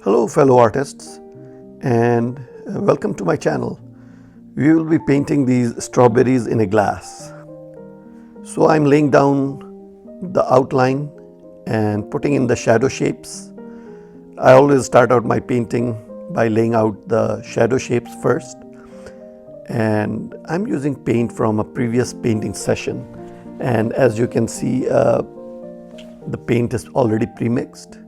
Hello fellow artists, and welcome to my channel. We will be painting these strawberries in a glass. So I'm laying down the outline and putting in the shadow shapes. I always start out my painting by laying out the shadow shapes first, and I'm using paint from a previous painting session, and as you can see the paint is already pre-mixed,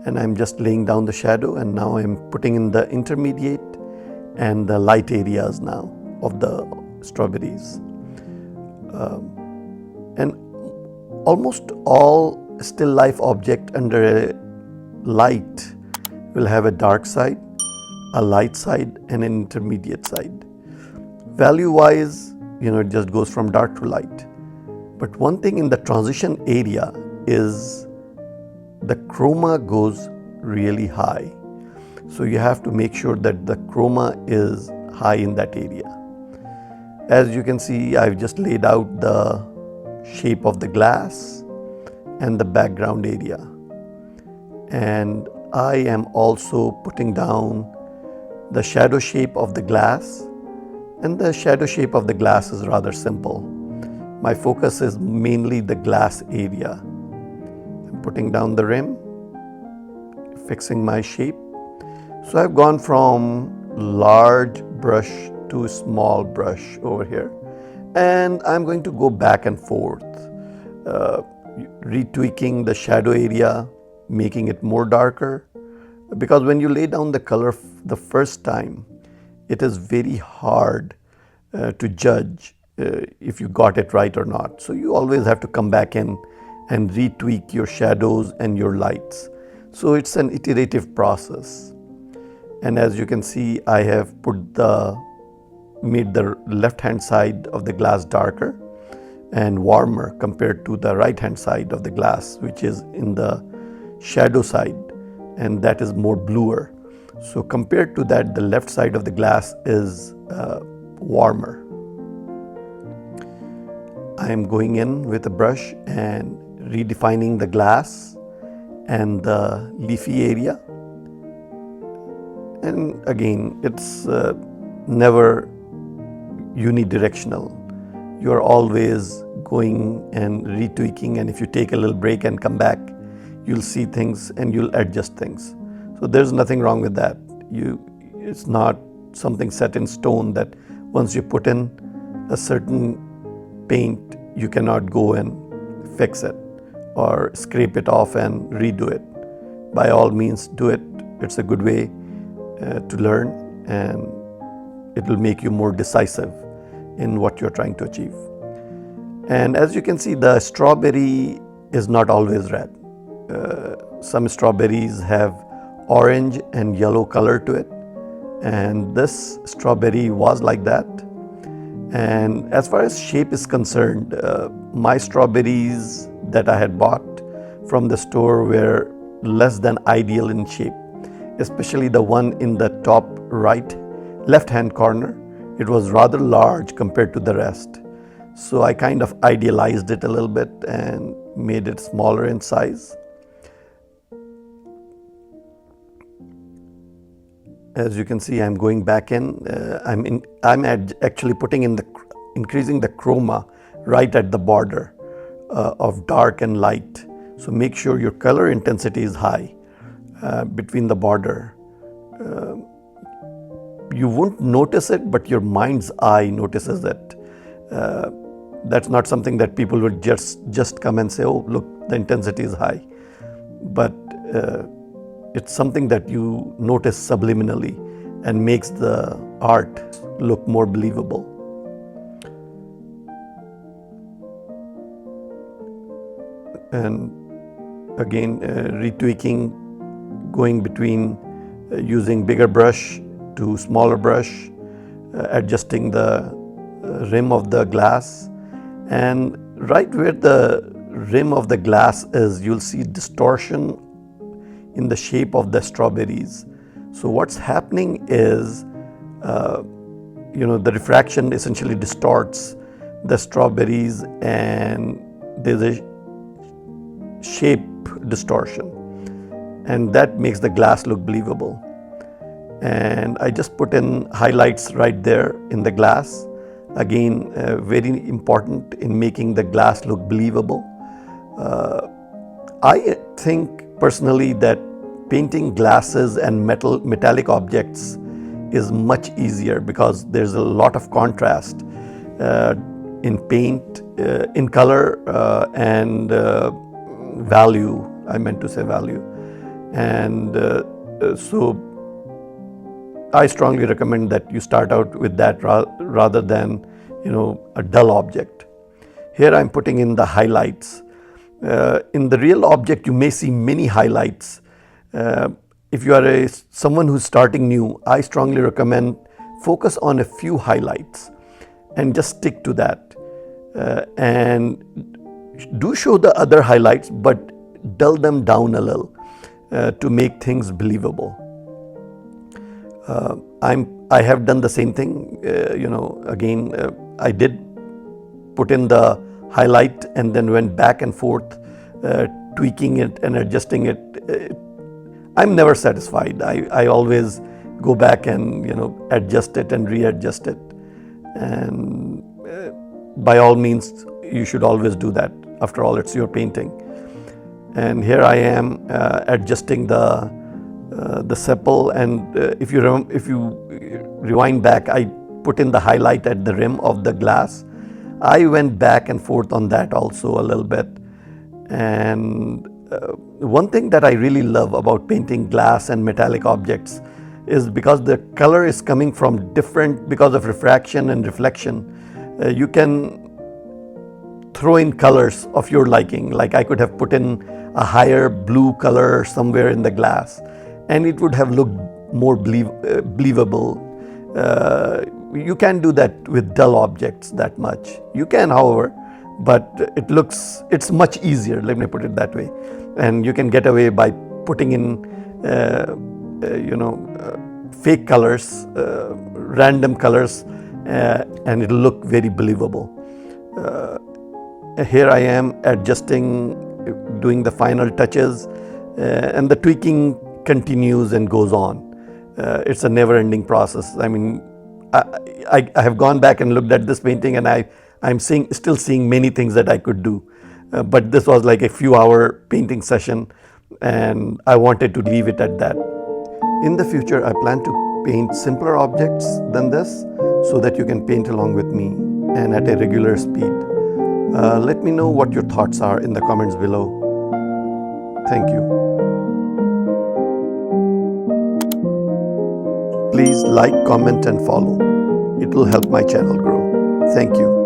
and I'm just laying down the shadow, and now I'm putting in the intermediate and the light areas now of the strawberries. And almost all still life object under a light will have a dark side, a light side, and an intermediate side. Value wise, it just goes from dark to light. But one thing in the transition area is the chroma goes really high. So you have to make sure that the chroma is high in that area. As you can see, I've just laid out the shape of the glass and the background area. And I am also putting down the shadow shape of the glass. And the shadow shape of the glass is rather simple. My focus is mainly the glass area. I'm putting down the rim, fixing my shape. So I've gone from large brush to small brush over here. And I'm going to go back and forth, retweaking the shadow area, making it more darker. Because when you lay down the color the first time, it is very hard to judge if you got it right or not. So you always have to come back in and retweak your shadows and your lights. So it's an iterative process. And as you can see, I have made the left hand side of the glass darker and warmer compared to the right hand side of the glass, which is in the shadow side, and that is more bluer. So compared to that, the left side of the glass is warmer. I am going in with a brush and redefining the glass and the leafy area. And again, it's never unidirectional. You're always going and retweaking, and if you take a little break and come back, you'll see things and you'll adjust things. So there's nothing wrong with that. It's not something set in stone that once you put in a certain paint, you cannot go and fix it or scrape it off and redo it. By all means, do it. It's a good way to learn, and it will make you more decisive in what you're trying to achieve. And as you can see, the strawberry is not always red. Some strawberries have orange and yellow color to it, and this strawberry was like that. And as far as shape is concerned, my strawberries that I had bought from the store were less than ideal in shape, especially the one in the top right left hand corner. It was rather large compared to the rest. So I kind of idealized it a little bit and made it smaller in size. As you can see, I'm going back in. I'm actually putting in increasing the chroma right at the border of dark and light. So make sure your color intensity is high between the border. You won't notice it, but your mind's eye notices it. That's not something that people would just come and say, "Oh, look, the intensity is high," but it's something that you notice subliminally and makes the art look more believable. And again, retweaking, going between using bigger brush to smaller brush, adjusting the rim of the glass. And right where the rim of the glass is, you'll see distortion in the shape of the strawberries. So what's happening is, the refraction essentially distorts the strawberries, and there's a shape distortion. and that makes the glass look believable. And I just put in highlights right there in the glass. Again, very important in making the glass look believable. I think personally that painting glasses and metallic objects is much easier because there's a lot of contrast in paint, in color, and value. I meant to say value. And so I strongly recommend that you start out with that rather than, a dull object. Here I'm putting in the highlights. In the real object, you may see many highlights. If you are someone who's starting new, I strongly recommend focus on a few highlights and just stick to that. And do show the other highlights, but dull them down a little to make things believable. I have done the same thing. Again, I did put in the highlight and then went back and forth, tweaking it and adjusting it. I'm never satisfied. I always go back and adjust it and readjust it. And by all means, you should always do that. After all, it's your painting. And here I am adjusting the sepal, and if you rewind back, I put in the highlight at the rim of the glass. I went back and forth on that also a little bit. And one thing that I really love about painting glass and metallic objects is because the color is coming from different, because of refraction and reflection, you can throw in colors of your liking. Like I could have put in a higher blue color somewhere in the glass, and it would have looked more believable. You can't do that with dull objects that much. You can, however, but it's much easier, let me put it that way. And you can get away by putting in, fake colors, random colors, and it'll look very believable. Here I am adjusting, doing the final touches, and the tweaking continues and goes on. It's a never-ending process. I mean, I have gone back and looked at this painting, and I'm still seeing many things that I could do. But this was like a few-hour painting session, and I wanted to leave it at that. In the future, I plan to paint simpler objects than this so that you can paint along with me and at a regular speed. Let me know what your thoughts are in the comments below. Thank you. Please like, comment, and follow. It will help my channel grow. Thank you.